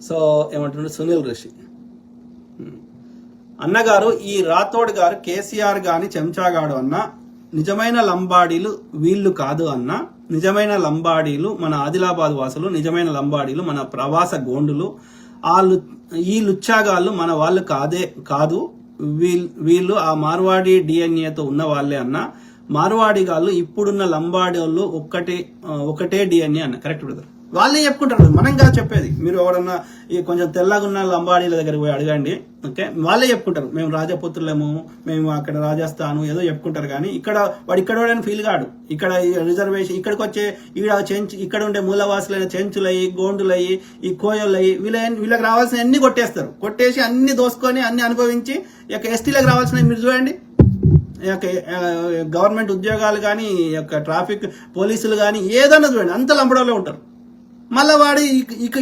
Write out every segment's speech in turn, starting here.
So ఏమంటున్నాడు సునీల్ ఋషి అన్నగారు, ఈ రాథోడ్ గారు కేసీఆర్ గాని చెంచాగాడు అన్న, నిజమైన లంబాడీలు వీళ్ళు కాదు అన్న, నిజమైన లంబాడీలు మన ఆదిలాబాద్ వాసులు, నిజమైన లంబాడీలు మన ప్రవాస గోండులు, ఈ లుచ్చాగాళ్ళు మన వాళ్ళు కాదు, వీళ్ళు ఆ మార్వాడి డిఎన్ఏతో ఉన్న వాళ్ళే అన్న, మార్వాడి గాళ్ళు ఇప్పుడున్న లంబాడి వాళ్ళు ఒకటే డిఎన్ఏ అన్న. కరెక్ట్ బ్రదర్, వాళ్ళే చెప్పుకుంటారు, మనం కాదు చెప్పేది. మీరు ఎవరన్నా ఈ కొంచెం తెల్లగా ఉన్న లంబాడీల దగ్గరికి పోయి అడగండి, ఓకే, వాళ్ళే చెప్పుకుంటారు మేము రాజపుత్రులము, మేము అక్కడ రాజస్థాను ఏదో చెప్పుకుంటారు. కానీ వాడు ఇక్కడ ఫీల్ కాడు. ఇక్కడ రిజర్వేషన్ ఇక్కడికి వచ్చే ఇక్కడ ఉండే మూలవాసులైన చెంచులయ్యి, గోండులయ్యి, ఈ కోయలయ్యి వీళ్ళకి రావాల్సిన అన్ని కొట్టేస్తారు. కొట్టేసి అన్ని దోసుకొని అన్ని అనుభవించి ఇక ఎస్టీలకు రావాల్సిన మీరు చూడండి, గవర్నమెంట్ ఉద్యోగాలు కానీ, ట్రాఫిక్ పోలీసులు కానీ ఏదన్నా చూడండి, అంత లంబడోళ్ళే ఉంటారు. మళ్ళా వాడు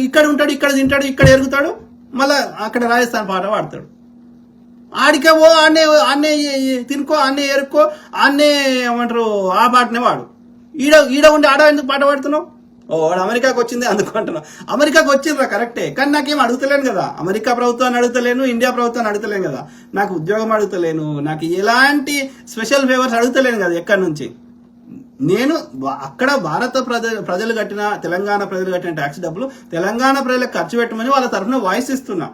ఇక్కడ ఉంటాడు, ఇక్కడ తింటాడు, ఇక్కడ ఎరుగుతాడు, మళ్ళా అక్కడ రాజస్థాన్ పాట పాడతాడు. ఆడికే ఓ ఆన్నే తినుకో, ఆన్నే ఎరుక్కో, ఆన్నే ఏమంటారు ఆ పాటనే వాడు. ఈడ ఉండి ఆడ ఎందుకు పాట పాడుతున్నావు? వాడు అమెరికాకు వచ్చింది అందుకుంటున్నావు. అమెరికాకు వచ్చిండ్రా కరెక్టే, కానీ నాకేం అడుగుతలేను కదా. అమెరికా ప్రభుత్వాన్ని అడుగుతలేను, ఇండియా ప్రభుత్వాన్ని అడుగుతలేను కదా, నాకు ఉద్యోగం అడుగుతలేను, నాకు ఎలాంటి స్పెషల్ ఫేవర్స్ అడుగుతలేను కదా ఎక్కడి నుంచి. నేను అక్కడ భారత ప్రజలు కట్టిన, తెలంగాణ ప్రజలు కట్టిన ట్యాక్స్ డబ్బులు తెలంగాణ ప్రజలకు ఖర్చు పెట్టమని వాళ్ళ తరఫున వాయిస్ ఇస్తున్నా.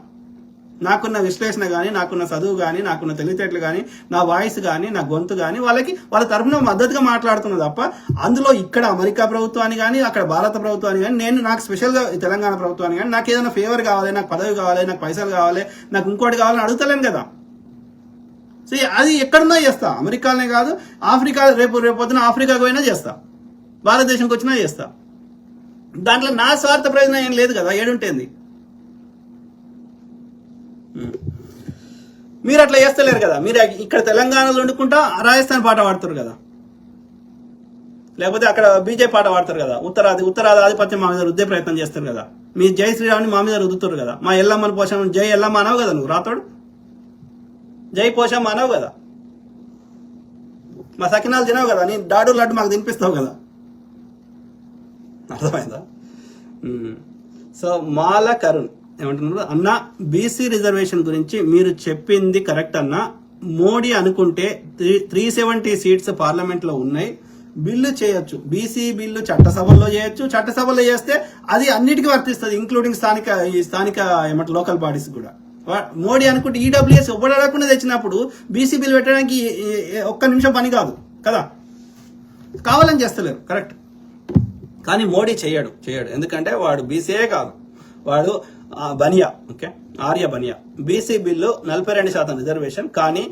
నాకున్న విశ్లేషణ కానీ, నాకున్న చదువు కానీ, నాకున్న తెలివితేటలు కానీ, నా వాయిస్ కానీ, నా గొంతు కానీ వాళ్ళ తరఫున మద్దతుగా మాట్లాడుతున్నా తప్ప అందులో ఇక్కడ అమెరికా ప్రభుత్వాన్ని కానీ, అక్కడ భారత ప్రభుత్వాన్ని కానీ, నాకు స్పెషల్గా తెలంగాణ ప్రభుత్వాన్ని కానీ, నాకు ఏదైనా ఫేవర్ కావాలి, నాకు పదవి కావాలి, నాకు పైసలు కావాలి, నాకు ఇంకోటి కావాలని అడుగుతలేను కదా. సో అది ఎక్కడున్నా చేస్తా, అమెరికానే కాదు, ఆఫ్రికా రేపు పొద్దున ఆఫ్రికాకు పోయినా చేస్తా, భారతదేశంకి వచ్చినా చేస్తా. దాంట్లో నా స్వార్థ ప్రయోజనం ఏం లేదు కదా, ఏడుంటేంది. మీరు అట్లా చేస్తలేరు కదా, మీరు ఇక్కడ తెలంగాణలో వండుకుంటా రాజస్థాన్ పాట పాడతారు కదా, లేకపోతే అక్కడ బీజేపీ పాట పాడతారు కదా, ఉత్తరాది ఆధిపత్యం మా మీద రుద్దే ప్రయత్నం చేస్తారు కదా, మీ జై శ్రీరామ్ని మా మీద రుద్దుతారు కదా, మా ఎల్లమ్మని పోషం జై ఎల్లమ్మ అనవు కదా నువ్వు, రాతోడు జై పోషమ్మ అనవు కదా, మా సకినాలు తినవు కదా, నీ డాడు లడ్డు మాకు తినిపిస్తావు కదా, అర్థమైందా? సో మాల కరుణ్ ఏమంటున్నారు, అన్న బీసీ రిజర్వేషన్ గురించి మీరు చెప్పింది కరెక్ట్ అన్న, మోడీ అనుకుంటే 370 సీట్స్ పార్లమెంట్ లో ఉన్నాయి, బిల్లు చేయొచ్చు, బీసీ బిల్లు చట్టసభల్లో చేయొచ్చు, చట్టసభలో చేస్తే అది అన్నిటికీ వర్తిస్తుంది, ఇంక్లూడింగ్ స్థానిక ఏమంటారు లోకల్ బాడీస్ కూడా. మోడీ అనుకుంటే ఈడబ్ల్యూఎస్ ఒబ్బడకుండా తెచ్చినప్పుడు బీసీ బిల్ పెట్టడానికి ఒక్క నిమిషం పని కాదు కదా, కావాలని చేస్తలేరు కరెక్ట్. కానీ మోడీ చేయడు, ఎందుకంటే వాడు బీసీఏ కాదు, వాడు Bania, okay, Arya Bania. BC bill 42% reservation. కానీ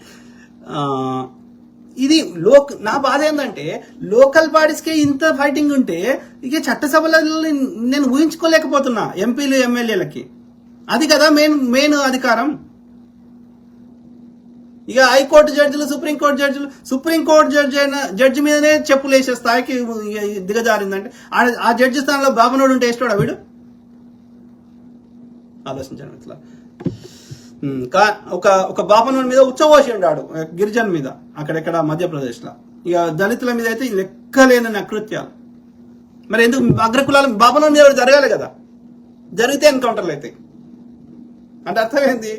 ఇది నా బాధ ఏంటంటే లోకల్ బాడీస్కే ఇంత ఫైటింగ్ ఉంటే ఇక చట్టసభలో నేను ఊహించుకోలేకపోతున్నా ఎంపీలు ఎమ్మెల్యేలకి. అది కదా మెయిన్ అధికారం. ఇక హైకోర్టు జడ్జిలు, సుప్రీంకోర్టు జడ్జి మీదనే చెప్పులు వేసే స్థాయికి దిగజారిందంటే ఆ జడ్జి స్థానంలో బాబనోడు ఉంటే వేస్తాడా వీడు? ఆలోచించాను ఇట్లా. ఒక బాబనోడి మీద ఉచ్చబోసి ఉన్నాడు గిరిజన్ మీద, అక్కడెక్కడ మధ్యప్రదేశ్ లో. ఇక దళితుల మీద అయితే లెక్కలేని అకృత్యాలు. మరి ఎందుకు అగ్రకులాలు బాబనోడి మీద జరగాలి కదా, జరిగితే ఎన్కౌంటర్లు అయితే. అంటే అర్థం ఏంటి?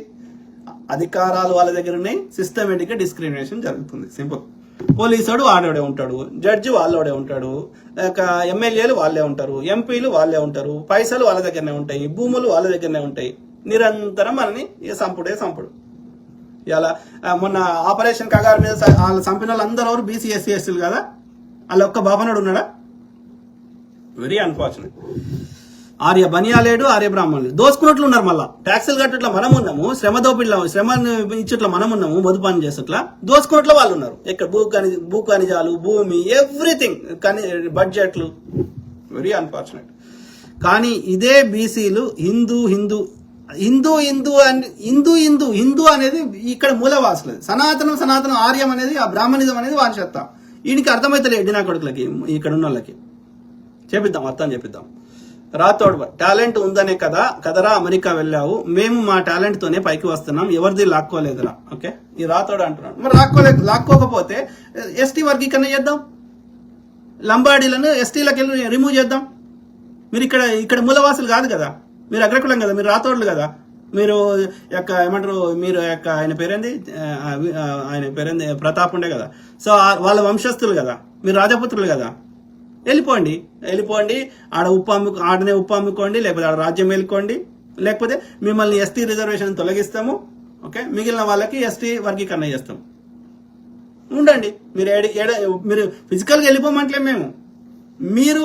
అధికారాలు వాళ్ళ దగ్గర ఉన్నాయి, సిస్టమేటిక్ గా డిస్క్రిమినేషన్ జరుగుతుంది, సింపుల్. పోలీసుడు వాడే ఉంటాడు, జడ్జి వాళ్ళోడే ఉంటాడు, ఎమ్మెల్యేలు వాళ్ళే ఉంటారు, ఎంపీలు వాళ్ళే ఉంటారు, పైసలు వాళ్ళ దగ్గరనే ఉంటాయి, భూములు వాళ్ళ దగ్గరనే ఉంటాయి. నిరంతరం మనని సంపుడు. ఇలా మొన్న ఆపరేషన్ కగారు మీద వాళ్ళు చంపిన వాళ్ళందరూ బీసీ ఎస్సీ ఎస్టీలు కదా, వాళ్ళ ఒక్క బాబనోడు ఉన్నాడా? Very unfortunate. ఆర్య బనియా లేడు, ఆర్య బ్రాహ్మణులు దోసుకున్నట్లు ఉన్నారు. మళ్ళా ట్యాక్సులు కట్టట్లా మనం ఉన్నాము, శ్రమ ఇచ్చట్లా మనం ఉన్నాము, మధు పని చేసట్లా దోసుకున్నట్లు వాళ్ళు ఉన్నారు. ఇక్కడ భూ ఖనిజాలు, భూమి, ఎవ్రీథింగ్, బడ్జెట్లు. Very unfortunate. కానీ ఇదే బీసీలు హిందూ అనేది ఇక్కడ మూలవాసులు. సనాతనం ఆర్యం అనేది, ఆ బ్రాహ్మణిజం అనేది వారి చెత్త. వీడికి అర్థమైతే ఎడ్డినా కొడుకులకి, ఇక్కడ ఉన్న వాళ్ళకి చేపిద్దాం, అర్థం చేపిద్దాం. రాతోడ్ టాలెంట్ ఉందనే కదరా అమెరికా వెళ్ళావు, మేము మా టాలెంట్ తోనే పైకి వస్తున్నాం, ఎవరిది లాక్కోలేదురా. ఓకే, ఈ రాతోడు అంటున్నాడు. మరి లాక్కోకపోతే ఎస్టీ వర్గీకరణ చేద్దాం, లంబాడీలను ఎస్టీలకు వెళ్ళి రిమూవ్ చేద్దాం. మీరు ఇక్కడ మూలవాసులు కాదు కదా, మీరు అగ్రకులం కదా, మీరు రాతోళ్ళు కదా, మీరు ఏమంటారు, మీరు ఆయన పేరేంది ప్రతాప్ ఉండే కదా, సో వాళ్ళ వంశస్థులు కదా, మీరు రాజపుత్రులు కదా. వెళ్ళిపోండి ఆడనే ఉప్పు అమ్ముకోండి, లేకపోతే ఆడ రాజ్యం వెళ్ళుకోండి, లేకపోతే మిమ్మల్ని ఎస్టీ రిజర్వేషన్ తొలగిస్తాము. ఓకే, మిగిలిన వాళ్ళకి ఎస్టీ వర్గీకరణ చేస్తాం. ఉండండి. మీరు ఫిజికల్గా వెళ్ళిపోమంటలే మేము, మీరు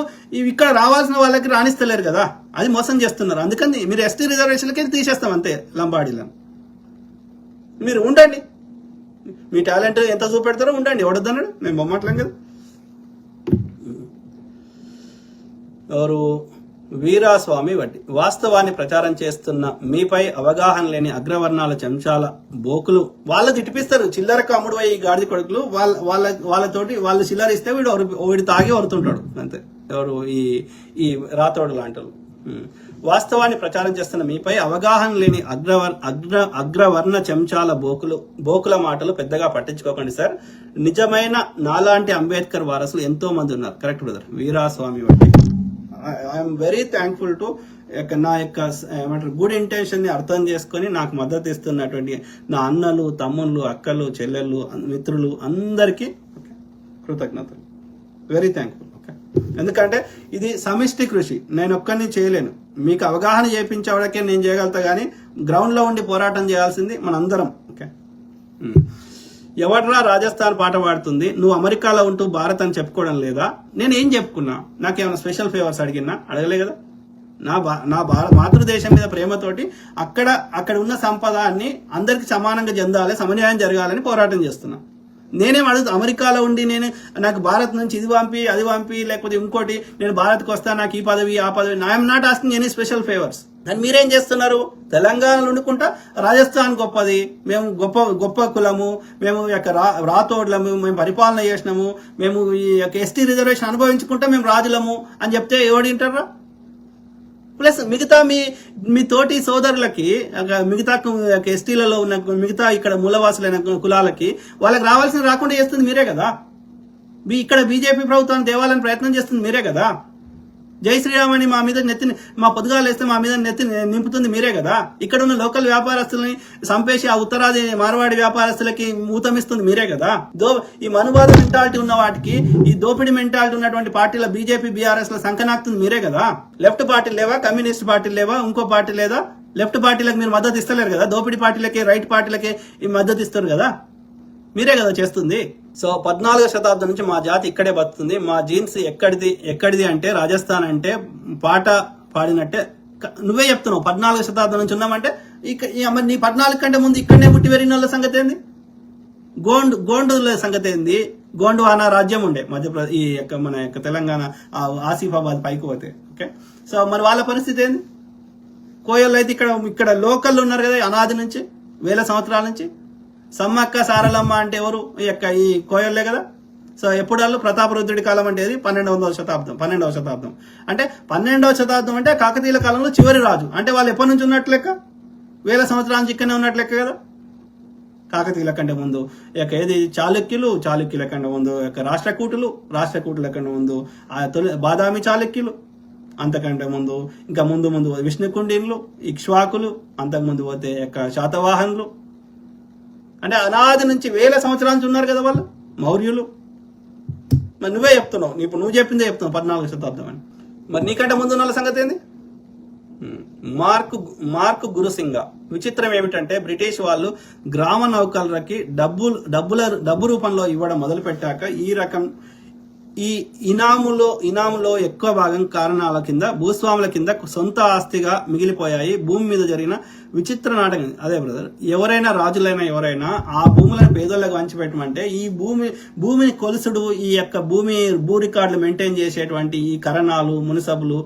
ఇక్కడ రావాల్సిన వాళ్ళకి రాణిస్తలేరు కదా, అది మోసం చేస్తున్నారు. అందుకని మీరు ఎస్టీ రిజర్వేషన్లకి తీసేస్తాం అంతే, లంబాడీలను. మీరు ఉండండి, మీ టాలెంట్ ఎంత చూపెడతారో ఉండండి, ఎవడొద్దన్నాడు, మేము బొమ్మట్లేం కదా. ఎవరు? వీరాస్వామి వడ్డీ. వాస్తవాన్ని ప్రచారం చేస్తున్న మీపై అవగాహన లేని అగ్రవర్ణాల చెంచాల బోకులు వాళ్ళు తిట్టిపిస్తారు. చిల్లర కమ్ముడు ఈ గాడిద కొడుకులు వాళ్ళతోటి వాళ్ళు చిల్లర ఇస్తే వీడు తాగి వరుతుంటాడు అంతే. ఎవరు? ఈ రాతోడు లాంటి. వాస్తవాన్ని ప్రచారం చేస్తున్న మీపై అవగాహన లేని అగ్రవర్ణ చెంచాల బోకుల మాటలు పెద్దగా పట్టించుకోకండి సార్. నిజమైన నాలాంటి అంబేద్కర్ వారసులు ఎంతో మంది ఉన్నారు. Correct brother. వీరాస్వామి వడ్డీ. ఐఎమ్ వెరీ థ్యాంక్ఫుల్ టు నా యొక్క ఏమంటారు గుడ్ ఇంటెన్షన్ ని అర్థం చేసుకొని నాకు మద్దతు ఇస్తున్నటువంటి నా అన్నలు, తమ్ముళ్ళు, అక్కలు, చెల్లెళ్ళు, మిత్రులు అందరికీ కృతజ్ఞతలు. Very thankful. ఓకే, ఎందుకంటే ఇది సమిష్టి కృషి, నేను ఒక్కరిని చేయలేను. మీకు అవగాహన చేయించవడాకే నేను చేయగలుగుతా, కానీ గ్రౌండ్ లో ఉండి పోరాటం చేయాల్సింది మనందరం. ఓకే, ఎవడ్రా రాజస్థాన్ పాట పాడుతుంది, నువ్వు అమెరికాలో ఉంటూ భారత్ అని చెప్పుకోవడం లేదా? నేను ఏం చెప్పుకున్నా? నాకేమైనా స్పెషల్ ఫేవర్స్ అడగలే కదా. నా మాతృదేశం మీద ప్రేమతోటి అక్కడ ఉన్న సంపదాన్ని అందరికి సమానంగా చెందాలి, సమన్యాయం జరగాలని పోరాటం చేస్తున్నా. నేనేం అడుగుతా? అమెరికాలో ఉండి నాకు భారత్ నుంచి ఇది పంపి అది పంపి, లేకపోతే ఇంకోటి నేను భారత్కి వస్తా, నాకు ఈ పదవి ఆ పదవి. I'm not asking any special favours. దాన్ని మీరేం చేస్తున్నారు? తెలంగాణలో ఉండుకుంటా రాజస్థాన్ గొప్పది, మేము గొప్ప కులము, మేము రాతోడ్లము, మేము పరిపాలన చేసినాము, మేము ఈ ఎస్టీ రిజర్వేషన్ అనుభవించుకుంటా మేము రాజులము అని చెప్తే ఎవడింటారా? ప్లస్ మిగతా మీ తోటి సోదరులకి, మిగతా ఎస్టీలలో ఉన్న మిగతా ఇక్కడ మూలవాసులైన కులాలకి వాళ్ళకి రావాల్సిన రాకుండా చేస్తుంది మీరే కదా. ఇక్కడ బీజేపీ ప్రభుత్వాన్ని తేవాలని ప్రయత్నం చేస్తుంది మీరే కదా. జై శ్రీరామ్ అని మా పొద్దుగాలు వేస్తే మా మీద నెత్తి నింపుతుంది మీరే కదా. ఇక్కడ ఉన్న లోకల్ వ్యాపారస్తులని చంపేసి ఆ ఉత్తరాది మార్వాడి వ్యాపారస్తులకి ఊతమిస్తుంది మీరే కదా. ఈ మనువాద మెంటాలిటీ ఉన్న వాటికి, ఈ దోపిడీ మెంటాలిటీ ఉన్నటువంటి పార్టీల బీజేపీ, బీఆర్ఎస్ లో సంకనాక్తుంది మీరే కదా. లెఫ్ట్ పార్టీలు లేవా, కమ్యూనిస్ట్ పార్టీలు లేవా, ఇంకో పార్టీ లేదా? లెఫ్ట్ పార్టీలకు మీరు మద్దతు ఇస్తలేరు కదా, దోపిడీ పార్టీలకి, రైట్ పార్టీలకి మద్దతు ఇస్తారు కదా, మీరే కదా చేస్తుంది. సో 14వ శతాబ్దం నుంచి మా జాతి ఇక్కడే బతుకుతుంది. మా జీన్స్ ఎక్కడిది అంటే రాజస్థాన్ అంటే పాట పాడినట్టే. నువ్వే చెప్తున్నావు 14వ శతాబ్దం నుంచి ఉన్నామంటే. మరి నీ 14 కంటే ముందు ఇక్కడనే పుట్టి పెరిగిన వాళ్ళ సంగతి ఏంది? గోండుల సంగతి ఏంది? గోండువానా రాజ్యం ఉండే మధ్యప్రదేశ్, మన తెలంగాణ ఆసిఫాబాద్ పైకి పోతే. ఓకే, సో మరి వాళ్ళ పరిస్థితి ఏంది? కోయళ్ళు అయితే ఇక్కడ లోకల్ ఉన్నారు కదా అనాది నుంచి, వేల సంవత్సరాల నుంచి. సమ్మక్క సారలమ్మ అంటే ఎవరు? ఈ కోయల్లే కదా. సో ఎప్పుడు వాళ్ళు ప్రతాపరుద్రుడి కాలం అంటే 12వ శతాబ్దం. అంటే 12వ శతాబ్దం అంటే కాకతీయుల కాలంలో చివరి రాజు. అంటే వాళ్ళు ఎప్పటి నుంచి ఉన్నట్లు లెక్క? వేల సంవత్సరాల నుంచి ఇక్కడనే ఉన్నట్లు లెక్క కదా. కాకతీయుల కంటే ముందు చాళుక్యుల కంటే ముందు రాష్ట్రకూటుల కంటే ముందు బాదామి చాళుక్యులు, అంతకంటే ముందు ఇంకా ముందు విష్ణుకుండిన్లు, ఇక్ష్వాకులు, అంతకుముందు పోతే శాతవాహనులు. అంటే అనాది నుంచి వేల సంవత్సరాల నుంచి ఉన్నారు కదా వాళ్ళు, మౌర్యులు. మరి నువ్వే చెప్తున్నావు, ఇప్పుడు నువ్వు చెప్పిందే చెప్తున్నావు 14వ శతాబ్దం అని. మరి నీకంటే ముందు ఉన్న సంగతి ఏంది? మార్క్ గురుసింగ. విచిత్రం ఏమిటంటే బ్రిటిష్ వాళ్ళు గ్రామ నౌకర్లకి డబ్బు రూపంలో ఇవ్వడం మొదలు పెట్టాక ఈ ఇనాములో ఎక్కువ భాగం కారణాల కింద, భూస్వాముల కింద సొంత ఆస్తిగా మిగిలిపోయాయి. భూమి మీద జరిగిన విచిత్ర నాటకం అదే బ్రదర్. ఎవరైనా రాజులైనా ఎవరైనా ఆ భూములను పేదోళ్ళకి పంచిపెట్టమంటే ఈ భూమిని కొలుసుడు, ఈ యొక్క భూ రికార్డులు మెయింటైన్ చేసేటువంటి ఈ కరణాలు, మున్సబులు,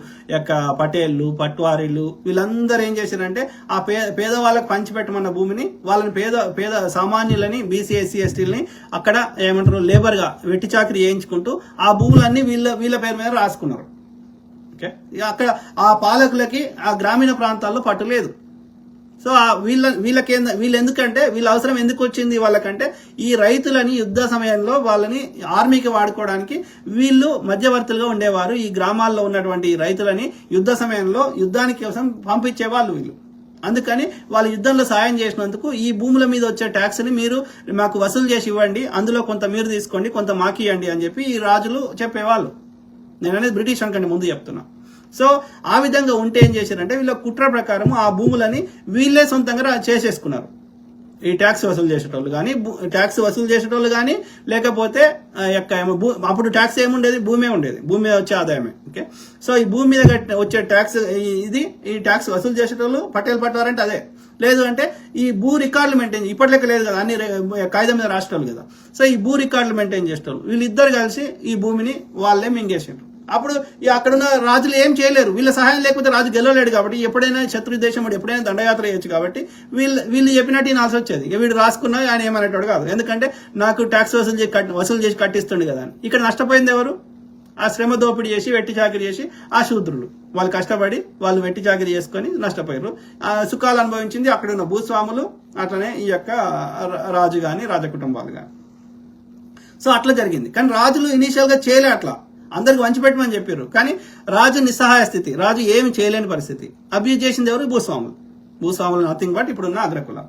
పటేళ్లు, పట్వారీలు వీళ్ళందరూ ఏం చేశారంటే ఆ పేదవాళ్ళకి పంచిపెట్టమన్న భూమిని వాళ్ళని పేద సామాన్యులని, బీసీ, ఎస్సీ, ఎస్టీలని అక్కడ ఏమంటారు లేబర్ గా వెట్టి చాకరీ చేయించుకుంటూ ఆ భూములన్నీ వీళ్ళ పేరు మీద రాసుకున్నారు. ఓకే, అక్కడ ఆ పాలకులకి ఆ గ్రామీణ ప్రాంతాల్లో పట్టు లేదు. సో వీళ్ళు ఎందుకంటే వీళ్ళ అవసరం ఎందుకు వచ్చింది వాళ్ళకంటే ఈ రైతులని యుద్ధ సమయంలో వాళ్ళని ఆర్మీకి వాడుకోవడానికి వీళ్ళు మధ్యవర్తులుగా ఉండేవారు. ఈ గ్రామాల్లో ఉన్నటువంటి రైతులని యుద్ధ సమయంలో యుద్ధానికి కోసం పంపించేవాళ్ళు వీళ్ళు. అందుకని వాళ్ళు యుద్ధంలో సాయం చేసినందుకు ఈ భూముల మీద వచ్చే ట్యాక్స్ ని మీరు మాకు వసూలు చేసి ఇవ్వండి, అందులో కొంత మీరు తీసుకోండి, కొంత మాకు ఇవ్వండి అని చెప్పి ఈ రాజులు చెప్పేవాళ్ళు. నేను అనేది బ్రిటిష్ అనుకండి ముందు చెప్తున్నా. సో ఆ విధంగా ఉంటే ఏం చేశారంటే వీళ్ళ కుట్ర ప్రకారం ఆ భూములని వీళ్ళే సొంతంగా చేసేసుకున్నారు. ఈ ట్యాక్స్ వసూలు చేసేటోళ్ళు కానీ లేకపోతే అప్పుడు ట్యాక్స్ ఏముండేది, భూమే ఉండేది, భూమి మీద వచ్చే ఆదాయమే. ఓకే, సో ఈ భూమి మీద వచ్చే ట్యాక్స్ ఈ ట్యాక్స్ వసూలు చేసేటోళ్ళు పట్టేలు పట్టారంటే అదే. లేదు అంటే ఈ భూ రికార్డులు మెయింటైన్, ఇప్పటిలెక్క లేదు కదా, అన్ని కాగితం మీద రాష్ట్రాలు కదా. సో ఈ భూ రికార్డులు మెయింటైన్ చేసేటోళ్ళు వీళ్ళిద్దరు కలిసి ఈ భూమిని వాళ్ళే మింగేసారు. అప్పుడు అక్కడున్న రాజులు ఏం చేయలేరు, వీళ్ళ సహాయం లేకపోతే రాజు గెలవలేడు కాబట్టి, ఎప్పుడైనా శత్రు దేశం ఎప్పుడైనా దండయాత్ర చేయొచ్చు కాబట్టి వీళ్ళు చెప్పినట్టు నాల్సి వచ్చేది. వీడు రాసుకున్నా ఆయన ఏమనేటోడు కాదు, ఎందుకంటే నాకు ట్యాక్స్ వసూలు చేసి కట్టిస్తుండే కదా అని. ఇక్కడ నష్టపోయింది ఎవరు? ఆ శ్రమ దోపిడీ చేసి వెట్టి చాకరీ చేసి ఆ శూద్రులు, వాళ్ళు కష్టపడి వాళ్ళు వెట్టి చాకరీ చేసుకొని నష్టపోయారు. ఆ సుఖాలు అనుభవించింది అక్కడ ఉన్న భూస్వాములు, అట్లనే ఈ యొక్క రాజు గాని రాజకుటుంబాలు గాని. సో అట్లా జరిగింది. కానీ రాజులు ఇనీషియల్ గా చేయలే, అట్లా అందరికి వంచిపెట్టమని చెప్పారు. కానీ రాజు నిస్సహాయ స్థితి, రాజు ఏమి చేయలేని పరిస్థితి. అబ్యూజ్ చేసింది ఎవరు? భూస్వాములు నథింగ్ బట్ ఇప్పుడున్న అగ్రకుల.